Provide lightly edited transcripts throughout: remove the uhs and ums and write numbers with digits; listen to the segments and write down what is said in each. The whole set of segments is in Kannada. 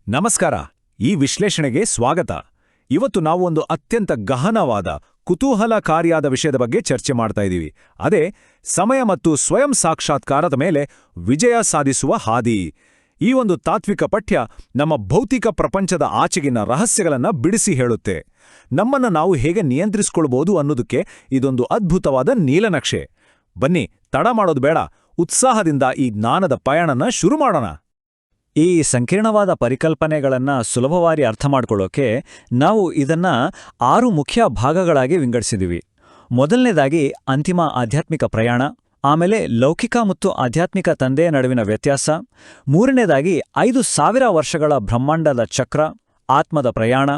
ನಮಸ್ಕಾರ. ಈ ವಿಶ್ಲೇಷಣೆಗೆ ಸ್ವಾಗತ. ಇವತ್ತು ನಾವು ಒಂದು ಅತ್ಯಂತ ಗಹನವಾದ, ಕುತೂಹಲಕಾರಿಯಾದ ವಿಷಯದ ಬಗ್ಗೆ ಚರ್ಚೆ ಮಾಡ್ತಾ ಇದ್ದೀವಿ. ಅದೇ ಸಮಯ ಮತ್ತು ಸ್ವಯಂ ಸಾಕ್ಷಾತ್ಕಾರದ ಮೇಲೆ ವಿಜಯ ಸಾಧಿಸುವ ಹಾದಿ. ಈ ಒಂದು ತಾತ್ವಿಕ ಪಠ್ಯ ನಮ್ಮ ಭೌತಿಕ ಪ್ರಪಂಚದ ಆಚೆಗಿನ ರಹಸ್ಯಗಳನ್ನು ಬಿಡಿಸಿ ಹೇಳುತ್ತೆ. ನಮ್ಮನ್ನು ನಾವು ಹೇಗೆ ನಿಯಂತ್ರಿಸಿಕೊಳ್ಬೋದು ಅನ್ನೋದಕ್ಕೆ ಇದೊಂದು ಅದ್ಭುತವಾದ ನೀಲನಕ್ಷೆ. ಬನ್ನಿ, ತಡ ಮಾಡೋದು ಬೇಡ, ಉತ್ಸಾಹದಿಂದ ಈ ಜ್ಞಾನದ ಪಯಣನ ಶುರು ಮಾಡೋಣ. ಈ ಸಂಕೀರ್ಣವಾದ ಪರಿಕಲ್ಪನೆಗಳನ್ನು ಸುಲಭವಾಗಿ ಅರ್ಥ ಮಾಡ್ಕೊಳ್ಳೋಕೆ ನಾವು ಇದನ್ನ 6 ಮುಖ್ಯ ಭಾಗಗಳಾಗಿ ವಿಂಗಡಿಸಿದ್ದೀವಿ. ಮೊದಲನೇದಾಗಿ ಅಂತಿಮ ಆಧ್ಯಾತ್ಮಿಕ ಪ್ರಯಾಣ, ಆಮೇಲೆ ಲೌಕಿಕ ಮತ್ತು ಆಧ್ಯಾತ್ಮಿಕ ತಂದೆಯ ನಡುವಿನ ವ್ಯತ್ಯಾಸ, ಮೂರನೇದಾಗಿ 5000 ವರ್ಷಗಳ ಬ್ರಹ್ಮಾಂಡದ ಚಕ್ರ, ಆತ್ಮದ ಪ್ರಯಾಣ,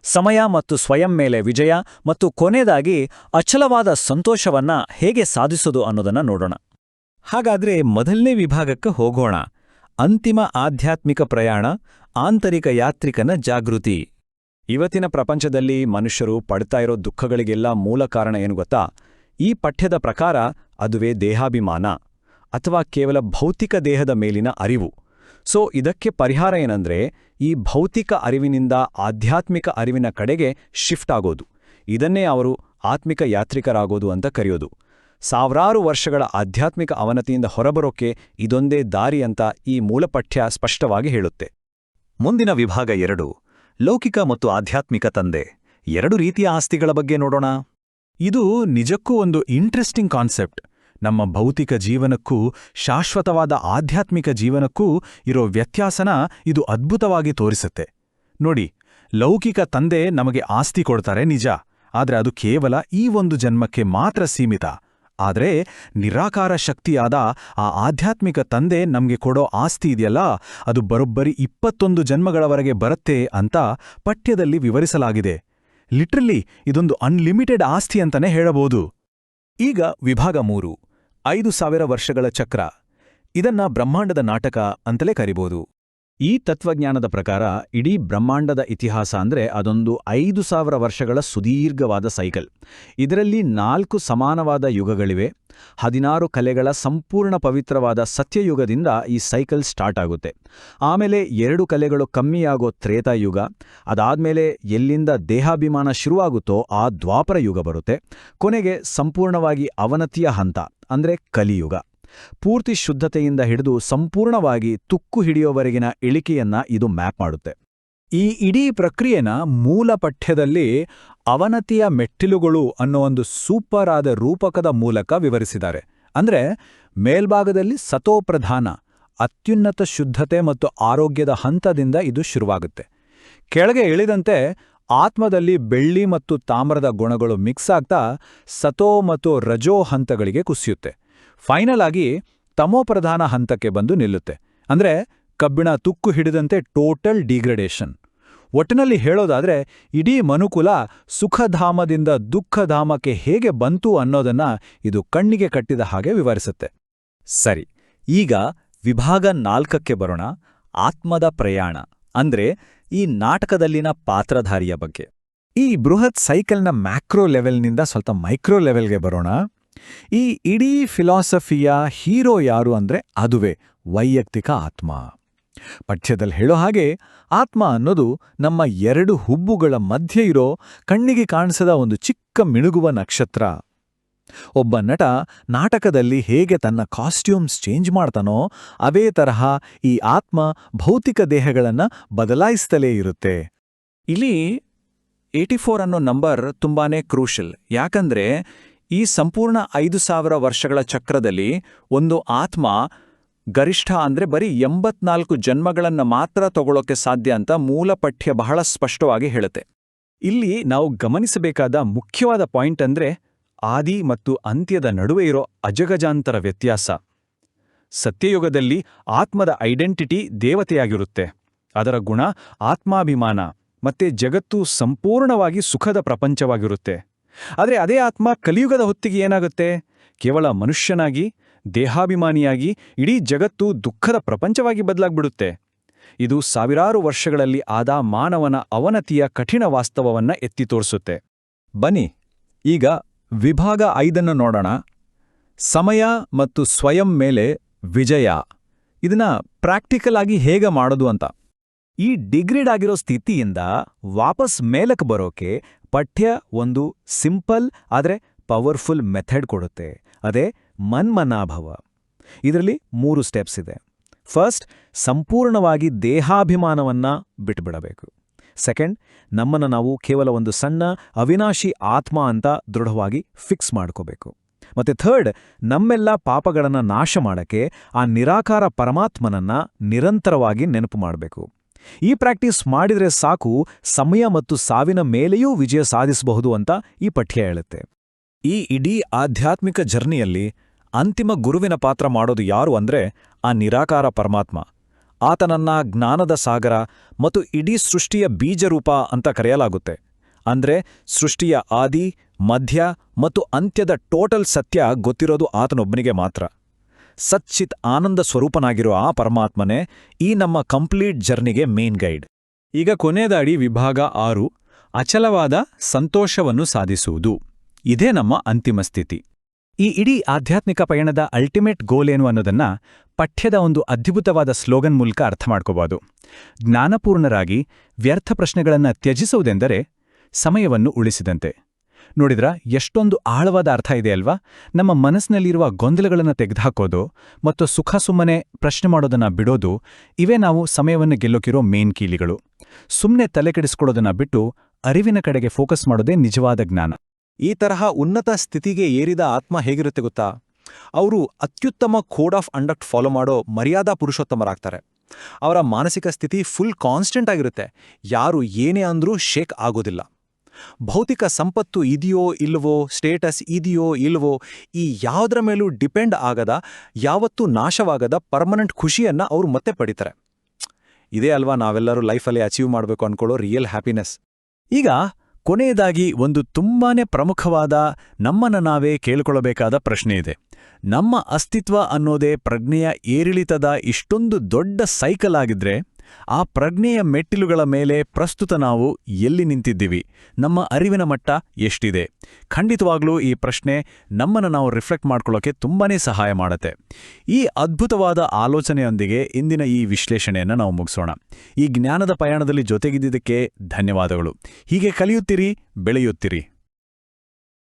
ಸಮಯ ಮತ್ತು ಸ್ವಯಂ ಮೇಲೆ ವಿಜಯ, ಮತ್ತು ಕೊನೆಯದಾಗಿ ಅಚಲವಾದ ಸಂತೋಷವನ್ನ ಹೇಗೆ ಸಾಧಿಸೋದು ಅನ್ನೋದನ್ನ ನೋಡೋಣ. ಹಾಗಾದ್ರೆ ಮೊದಲನೇ ವಿಭಾಗಕ್ಕೆ ಹೋಗೋಣ. ಅಂತಿಮ ಆಧ್ಯಾತ್ಮಿಕ ಪ್ರಯಾಣ, ಆಂತರಿಕ ಯಾತ್ರಿಕನ ಜಾಗೃತಿ. ಇವತ್ತಿನ ಪ್ರಪಂಚದಲ್ಲಿ ಮನುಷ್ಯರು ಪಡ್ತಾ ಇರೋ ದುಃಖಗಳಿಗೆಲ್ಲ ಮೂಲ ಕಾರಣ ಏನು ಗೊತ್ತಾ? ಈ ಪಠ್ಯದ ಪ್ರಕಾರ ಅದುವೇ ದೇಹಾಭಿಮಾನ, ಅಥವಾ ಕೇವಲ ಭೌತಿಕ ದೇಹದ ಮೇಲಿನ ಅರಿವು. ಇದಕ್ಕೆ ಪರಿಹಾರ ಏನಂದ್ರೆ, ಈ ಭೌತಿಕ ಅರಿವಿನಿಂದ ಆಧ್ಯಾತ್ಮಿಕ ಅರಿವಿನ ಕಡೆಗೆ ಶಿಫ್ಟ್ ಆಗೋದು. ಇದನ್ನೇ ಅವರು ಆತ್ಮಿಕ ಯಾತ್ರಿಕರಾಗೋದು ಅಂತ ಕರೆಯೋದು. ಸಾವಿರಾರು ವರ್ಷಗಳ ಆಧ್ಯಾತ್ಮಿಕ ಅವನತಿಯಿಂದ ಹೊರಬರೋಕೆ ಇದೊಂದೇ ದಾರಿ ಅಂತ ಈ ಮೂಲಪಠ್ಯ ಸ್ಪಷ್ಟವಾಗಿ ಹೇಳುತ್ತೆ. ಮುಂದಿನ ವಿಭಾಗ 2, ಲೌಕಿಕ ಮತ್ತು ಆಧ್ಯಾತ್ಮಿಕ ತಂದೆ. 2 ರೀತಿಯ ಆಸ್ತಿಗಳ ಬಗ್ಗೆ ನೋಡೋಣ. ಇದು ನಿಜಕ್ಕೂ ಒಂದು ಇಂಟ್ರೆಸ್ಟಿಂಗ್ ಕಾನ್ಸೆಪ್ಟ್. ನಮ್ಮ ಭೌತಿಕ ಜೀವನಕ್ಕೂ ಶಾಶ್ವತವಾದ ಆಧ್ಯಾತ್ಮಿಕ ಜೀವನಕ್ಕೂ ಇರೋ ವ್ಯತ್ಯಾಸನ ಇದು ಅದ್ಭುತವಾಗಿ ತೋರಿಸುತ್ತೆ. ನೋಡಿ, ಲೌಕಿಕ ತಂದೆ ನಮಗೆ ಆಸ್ತಿ ಕೊಡ್ತಾರೆ ನಿಜ, ಆದ್ರೆ ಅದು ಕೇವಲ ಈ ಒಂದು ಜನ್ಮಕ್ಕೆ ಮಾತ್ರ ಸೀಮಿತ. ಆದರೆ ನಿರಾಕಾರ ಶಕ್ತಿಯಾದ ಆ ಆಧ್ಯಾತ್ಮಿಕ ತಂದೆ ನಮಗೆ ಕೊಡೋ ಆಸ್ತಿ ಇದೆಯಲ್ಲ, ಅದು ಬರೋಬ್ಬರಿ 21 ಜನ್ಮಗಳವರೆಗೆ ಬರುತ್ತೆ ಅಂತ ಪಠ್ಯದಲ್ಲಿ ವಿವರಿಸಲಾಗಿದೆ. ಲಿಟ್ರಲಿ ಇದೊಂದು ಅನ್ಲಿಮಿಟೆಡ್ ಆಸ್ತಿ ಅಂತಾನೆ ಹೇಳಬಹುದು. ಈಗ ವಿಭಾಗ 3, 5000 ವರ್ಷಗಳ ಚಕ್ರ. ಇದನ್ನ ಬ್ರಹ್ಮಾಂಡದ ನಾಟಕ ಅಂತಲೇ ಕರಿಬೋದು. ಈ ತತ್ವಜ್ಞಾನದ ಪ್ರಕಾರ ಇಡೀ ಬ್ರಹ್ಮಾಂಡದ ಇತಿಹಾಸ ಅಂದ್ರೆ ಅದೊಂದು 5000 ವರ್ಷಗಳ ಸುದೀರ್ಘವಾದ ಸೈಕಲ್. ಇದರಲ್ಲಿ 4 ಸಮಾನವಾದ ಯುಗಗಳಿವೆ. 16 ಕಲೆಗಳ ಸಂಪೂರ್ಣ ಪವಿತ್ರವಾದ ಸತ್ಯಯುಗದಿಂದ ಈ ಸೈಕಲ್ ಸ್ಟಾರ್ಟ್ ಆಗುತ್ತೆ. ಆಮೇಲೆ 2 ಕಲೆಗಳು ಕಮ್ಮಿಯಾಗೋ ತ್ರೇತಾಯುಗ, ಅದಾದ್ಮೇಲೆ ಎಲ್ಲಿಂದ ದೇಹಾಭಿಮಾನ ಶುರುವಾಗುತ್ತೋ ಆ ದ್ವಾಪರ ಯುಗ ಬರುತ್ತೆ. ಕೊನೆಗೆ ಸಂಪೂರ್ಣವಾಗಿ ಅವನತಿಯ ಹಂತ ಅಂದ್ರೆ ಕಲಿಯುಗ. ಪೂರ್ತಿ ಶುದ್ಧತೆಯಿಂದ ಹಿಡಿದು ಸಂಪೂರ್ಣವಾಗಿ ತುಕ್ಕು ಹಿಡಿಯೋವರೆಗಿನ ಇಳಿಕೆಯನ್ನ ಇದು ಮ್ಯಾಪ್ ಮಾಡುತ್ತೆ. ಈ ಇಡೀ ಪ್ರಕ್ರಿಯೆನ ಮೂಲ ಪಠ್ಯದಲ್ಲಿ ಅವನತಿಯ ಮೆಟ್ಟಿಲುಗಳು ಅನ್ನೋ ಒಂದು ಸೂಪರ್ ಆದ ರೂಪಕದ ಮೂಲಕ ವಿವರಿಸಿದ್ದಾರೆ. ಅಂದ್ರೆ ಮೇಲ್ಭಾಗದಲ್ಲಿ ಸತೋಪ್ರಧಾನ, ಅತ್ಯುನ್ನತ ಶುದ್ಧತೆ ಮತ್ತು ಆರೋಗ್ಯದ ಹಂತದಿಂದ ಇದು ಶುರುವಾಗುತ್ತೆ. ಕೆಳಗೆ ಇಳಿದಂತೆ ಆತ್ಮದಲ್ಲಿ ಬೆಳ್ಳಿ ಮತ್ತು ತಾಮ್ರದ ಗುಣಗಳು ಮಿಕ್ಸ್ ಆಗ್ತಾ ಸತೋ ಮತ್ತು ರಜೋ ಹಂತಗಳಿಗೆ ಕುಸಿಯುತ್ತೆ. ಫೈನಲ್ ಆಗಿ ತಮೋಪ್ರಧಾನ ಹಂತಕ್ಕೆ ಬಂದು ನಿಲ್ಲುತ್ತೆ. ಅಂದ್ರೆ ಕಬ್ಬಿಣ ತುಕ್ಕು ಹಿಡಿದಂತೆ ಟೋಟಲ್ ಡಿಗ್ರೇಡೇಷನ್. ಒಟ್ಟಿನಲ್ಲಿ ಹೇಳೋದಾದ್ರೆ ಇಡೀ ಮನುಕುಲ ಸುಖಧಾಮದಿಂದ ದುಃಖಧಾಮಕ್ಕೆ ಹೇಗೆ ಬಂತು ಅನ್ನೋದನ್ನ ಇದು ಕಣ್ಣಿಗೆ ಕಟ್ಟಿದ ಹಾಗೆ ವಿವರಿಸುತ್ತೆ. ಸರಿ, ಈಗ ವಿಭಾಗ 4ಕ್ಕೆ ಬರೋಣ. ಆತ್ಮದ ಪ್ರಯಾಣ ಅಂದ್ರೆ ಈ ನಾಟಕದಲ್ಲಿನ ಪಾತ್ರಧಾರಿಯ ಬಗ್ಗೆ. ಈ ಬೃಹತ್ ಸೈಕಲ್ನ ಮ್ಯಾಕ್ರೋ ಲೆವೆಲ್ನಿಂದ ಸ್ವಲ್ಪ ಮೈಕ್ರೋ ಲೆವೆಲ್ಗೆ ಬರೋಣ. ಈ ಇಡೀ ಫಿಲಾಸಫಿಯ ಹೀರೋ ಯಾರು ಅಂದ್ರೆ ಅದುವೇ ವೈಯಕ್ತಿಕ ಆತ್ಮ. ಪಠ್ಯದಲ್ಲಿ ಹೇಳೋ ಹಾಗೆ ಆತ್ಮ ಅನ್ನೋದು ನಮ್ಮ 2 ಹುಬ್ಬುಗಳ ಮಧ್ಯೆ ಇರೋ ಕಣ್ಣಿಗೆ ಕಾಣಿಸದ ಒಂದು ಚಿಕ್ಕ ಮಿಣುಗುವ ನಕ್ಷತ್ರ. ಒಬ್ಬ ನಟ ನಾಟಕದಲ್ಲಿ ಹೇಗೆ ತನ್ನ ಕಾಸ್ಟ್ಯೂಮ್ಸ್ ಚೇಂಜ್ ಮಾಡ್ತಾನೋ ಅದೇ ತರಹ ಈ ಆತ್ಮ ಭೌತಿಕ ದೇಹಗಳನ್ನ ಬದಲಾಯಿಸ್ತಲೇ ಇರುತ್ತೆ. ಇಲ್ಲಿ 84 ಅನ್ನೋ ನಂಬರ್ ತುಂಬಾನೇ ಕ್ರೂಷಲ್. ಯಾಕಂದ್ರೆ ಈ ಸಂಪೂರ್ಣ 5000 ವರ್ಷಗಳ ಚಕ್ರದಲ್ಲಿ ಒಂದು ಆತ್ಮ ಗರಿಷ್ಠ ಅಂದ್ರೆ ಬರೀ 84 ಜನ್ಮಗಳನ್ನ ಮಾತ್ರ ತಗೊಳ್ಳೋಕೆ ಸಾಧ್ಯ ಅಂತ ಮೂಲ ಪಠ್ಯ ಬಹಳ ಸ್ಪಷ್ಟವಾಗಿ ಹೇಳುತ್ತೆ. ಇಲ್ಲಿ ನಾವು ಗಮನಿಸಬೇಕಾದ ಮುಖ್ಯವಾದ ಪಾಯಿಂಟ್ ಅಂದ್ರೆ ಆದಿ ಮತ್ತು ಅಂತ್ಯದ ನಡುವೆ ಇರೋ ಅಜಗಜಾಂತರ ವ್ಯತ್ಯಾಸ. ಸತ್ಯಯುಗದಲ್ಲಿ ಆತ್ಮದ ಐಡೆಂಟಿಟಿ ದೇವತೆಯಾಗಿರುತ್ತೆ. ಅದರ ಗುಣ ಆತ್ಮಾಭಿಮಾನ, ಮತ್ತೆ ಜಗತ್ತು ಸಂಪೂರ್ಣವಾಗಿ ಸುಖದ ಪ್ರಪಂಚವಾಗಿರುತ್ತೆ. ಆದರೆ ಅದೇ ಆತ್ಮ ಕಲಿಯುಗದ ಹೊತ್ತಿಗೆ ಏನಾಗುತ್ತೆ? ಕೇವಲ ಮನುಷ್ಯನಾಗಿ, ದೇಹಾಭಿಮಾನಿಯಾಗಿ ಇಡೀ ಜಗತ್ತು ದುಃಖದ ಪ್ರಪಂಚವಾಗಿ ಬದಲಾಗ್ಬಿಡುತ್ತೆ. ಇದು ಸಾವಿರಾರು ವರ್ಷಗಳಲ್ಲಿ ಆದ ಮಾನವನ ಅವನತಿಯ ಕಠಿಣ ವಾಸ್ತವವನ್ನ ಎತ್ತಿ ತೋರಿಸುತ್ತೆ. ಬನ್ನಿ, ಈಗ ವಿಭಾಗ 5 ನೋಡೋಣ. ಸಮಯ ಮತ್ತು ಸ್ವಯಂ ಮೇಲೆ ವಿಜಯ. ಇದನ್ನ ಪ್ರಾಕ್ಟಿಕಲ್ ಆಗಿ ಹೇಗೆ ಮಾಡೋದು ಅಂತ. ಈ ಡಿಗ್ರೇಡ್ ಆಗಿರೋ ಸ್ಥಿತಿಯಿಂದ ವಾಪಸ್ ಮೇಲಕ್ಕೆ ಬರೋಕೆ ಪಠ್ಯ ಒಂದು ಸಿಂಪಲ್ ಆದರೆ ಪವರ್ಫುಲ್ ಮೆಥಡ್ ಕೊಡುತ್ತೆ. ಅದೇ ಮನ್ಮನಾಭವ. ಇದರಲ್ಲಿ 3 ಸ್ಟೆಪ್ಸ್ ಇದೆ. ಫಸ್ಟ್, ಸಂಪೂರ್ಣವಾಗಿ ದೇಹಾಭಿಮಾನವನ್ನ ಬಿಟ್ಬಿಡಬೇಕು. ಸೆಕೆಂಡ್, ನಮ್ಮನ್ನು ನಾವು ಕೇವಲ ಒಂದು ಸಣ್ಣ ಅವಿನಾಶಿ ಆತ್ಮ ಅಂತ ದೃಢವಾಗಿ ಫಿಕ್ಸ್ ಮಾಡ್ಕೋಬೇಕು. ಮತ್ತೆ ಥರ್ಡ್, ನಮ್ಮೆಲ್ಲ ಪಾಪಗಳನ್ನು ನಾಶ ಮಾಡಕ್ಕೆ ಆ ನಿರಾಕಾರ ಪರಮಾತ್ಮನನ್ನ ನಿರಂತರವಾಗಿ ನೆನಪು ಮಾಡಬೇಕು. ಈ ಪ್ರಾಕ್ಟೀಸ್ ಮಾಡಿದ್ರೆ ಸಾಕು, ಸಮಯ ಮತ್ತು ಸಾವಿನ ಮೇಲೆಯೂ ವಿಜಯ ಸಾಧಿಸಬಹುದು ಅಂತ ಈ ಪಠ್ಯ ಹೇಳುತ್ತೆ. ಈ ಇಡೀ ಆಧ್ಯಾತ್ಮಿಕ ಜರ್ನಿಯಲ್ಲಿ ಅಂತಿಮ ಗುರುವಿನ ಪಾತ್ರ ಮಾಡೋದು ಯಾರು ಅಂದ್ರೆ ಆ ನಿರಾಕಾರ ಪರಮಾತ್ಮ. ಆತನನ್ನ ಜ್ಞಾನದ ಸಾಗರ ಮತ್ತು ಇಡೀ ಸೃಷ್ಟಿಯ ಬೀಜರೂಪ ಅಂತ ಕರೆಯಲಾಗುತ್ತೆ. ಅಂದ್ರೆ ಸೃಷ್ಟಿಯ ಆದಿ, ಮಧ್ಯ ಮತ್ತು ಅಂತ್ಯದ ಟೋಟಲ್ ಸತ್ಯ ಗೊತ್ತಿರೋದು ಆತನೊಬ್ಬನಿಗೆ ಮಾತ್ರ. ಸಚ್ಚಿತ್ ಆನಂದ ಸ್ವರೂಪನಾಗಿರೋ ಆ ಪರಮಾತ್ಮನೇ ಈ ನಮ್ಮ ಕಂಪ್ಲೀಟ್ ಜರ್ನಿಗೆ ಮೇನ್ ಗೈಡ್. ಈಗ ಕೊನೆಯದಾಡಿ ವಿಭಾಗ 6, ಅಚಲವಾದ ಸಂತೋಷವನ್ನು ಸಾಧಿಸುವುದು. ಇದೇ ನಮ್ಮ ಅಂತಿಮ ಸ್ಥಿತಿ. ಈ ಇಡೀ ಆಧ್ಯಾತ್ಮಿಕ ಪಯಣದ ಅಲ್ಟಿಮೇಟ್ ಗೋಲ್ ಏನು ಅನ್ನೋದನ್ನ ಪಠ್ಯದ ಒಂದು ಅದ್ಭುತವಾದ ಸ್ಲೋಗನ್ ಮೂಲಕ ಅರ್ಥ ಮಾಡ್ಕೋಬಹುದು. ಜ್ಞಾನಪೂರ್ಣರಾಗಿ ವ್ಯರ್ಥ ಪ್ರಶ್ನೆಗಳನ್ನು ತ್ಯಜಿಸುವುದೆಂದರೆ ಸಮಯವನ್ನು ಉಳಿಸಿದಂತೆ. ನೋಡಿದ್ರ ಎಷ್ಟೊಂದು ಆಳವಾದ ಅರ್ಥ ಇದೆ ಅಲ್ವಾ? ನಮ್ಮ ಮನಸ್ಸಿನಲ್ಲಿರುವ ಗೊಂದಲಗಳನ್ನು ತೆಗೆದುಹಾಕೋದು ಮತ್ತು ಸುಮ್ಮನೆ ಪ್ರಶ್ನೆ ಮಾಡೋದನ್ನ ಬಿಡೋದು, ಇವೇ ನಾವು ಸಮಯವನ್ನು ಗೆಲ್ಲೋಕಿರೋ ಮೇನ್ ಕೀಲಿಗಳು. ಸುಮ್ಮನೆ ತಲೆ ಕೆಡಿಸ್ಕೊಳ್ಳೋದನ್ನ ಬಿಟ್ಟು ಅರಿವಿನ ಕಡೆಗೆ ಫೋಕಸ್ ಮಾಡೋದೇ ನಿಜವಾದ ಜ್ಞಾನ. ಈ ತರಹ ಉನ್ನತ ಸ್ಥಿತಿಗೆ ಏರಿದ ಆತ್ಮ ಹೇಗಿರುತ್ತೆ ಗೊತ್ತಾ? ಅವರು ಅತ್ಯುತ್ತಮ ಕೋಡ್ ಆಫ್ ಕಂಡಕ್ಟ್ ಫಾಲೋ ಮಾಡೋ ಮರ್ಯಾದಾ ಪುರುಷೋತ್ತಮರಾಗ್ತಾರೆ. ಅವರ ಮಾನಸಿಕ ಸ್ಥಿತಿ ಫುಲ್ ಕಾನ್ಸ್ಟೆಂಟ್ ಆಗಿರುತ್ತೆ. ಯಾರು ಏನೇ ಅಂದ್ರೂ ಶೇಕ್ ಆಗೋದಿಲ್ಲ. ಭೌತಿಕ ಸಂಪತ್ತು ಇದೆಯೋ ಇಲ್ವೋ, ಸ್ಟೇಟಸ್ ಇದೆಯೋ ಇಲ್ವೋ, ಈ ಯಾವುದರ ಮೇಲೂ ಡಿಪೆಂಡ್ ಆಗದ, ಯಾವತ್ತೂ ನಾಶವಾಗದ ಪರ್ಮನೆಂಟ್ ಖುಷಿಯನ್ನ ಅವರು ಮತ್ತೆ ಪಡಿತಾರೆ. ಇದೇ ಅಲ್ವಾ ನಾವೆಲ್ಲರೂ ಲೈಫಲ್ಲಿ ಅಚೀವ್ ಮಾಡಬೇಕು ಅನ್ಕೊಳ್ಳೋ ರಿಯಲ್ ಹ್ಯಾಪಿನೆಸ್. ಈಗ ಕೊನೆಯದಾಗಿ ಒಂದು ತುಂಬಾನೇ ಪ್ರಮುಖವಾದ, ನಮ್ಮನ್ನ ನಾವೇ ಕೇಳಿಕೊಳ್ಳಬೇಕಾದ ಪ್ರಶ್ನೆ ಇದೆ. ನಮ್ಮ ಅಸ್ತಿತ್ವ ಅನ್ನೋದೇ ಪ್ರಜ್ಞೆಯ ಏರಿಳಿತದ ಇಷ್ಟೊಂದು ದೊಡ್ಡ ಸೈಕಲ್ ಆಗಿದ್ರೆ, ಆ ಪ್ರಜ್ಞೆಯ ಮೆಟ್ಟಿಲುಗಳ ಮೇಲೆ ಪ್ರಸ್ತುತ ನಾವು ಎಲ್ಲಿ ನಿಂತಿದ್ದೀವಿ? ನಮ್ಮ ಅರಿವಿನ ಮಟ್ಟ ಎಷ್ಟಿದೆ? ಖಂಡಿತವಾಗ್ಲೂ ಈ ಪ್ರಶ್ನೆ ನಮ್ಮನ್ನು ನಾವು ರಿಫ್ಲೆಕ್ಟ್ ಮಾಡ್ಕೊಳ್ಳೋಕೆ ತುಂಬಾನೇ ಸಹಾಯ ಮಾಡುತ್ತೆ. ಈ ಅದ್ಭುತವಾದ ಆಲೋಚನೆಯೊಂದಿಗೆ ಇಂದಿನ ಈ ವಿಶ್ಲೇಷಣೆಯನ್ನು ನಾವು ಮುಗಿಸೋಣ. ಈ ಜ್ಞಾನದ ಪಯಣದಲ್ಲಿ ಜೊತೆಗಿದ್ದಿದ್ದಕ್ಕೆ ಧನ್ಯವಾದಗಳು. ಹೀಗೆ ಕಲಿಯುತ್ತೀರಿ, ಬೆಳೆಯುತ್ತೀರಿ.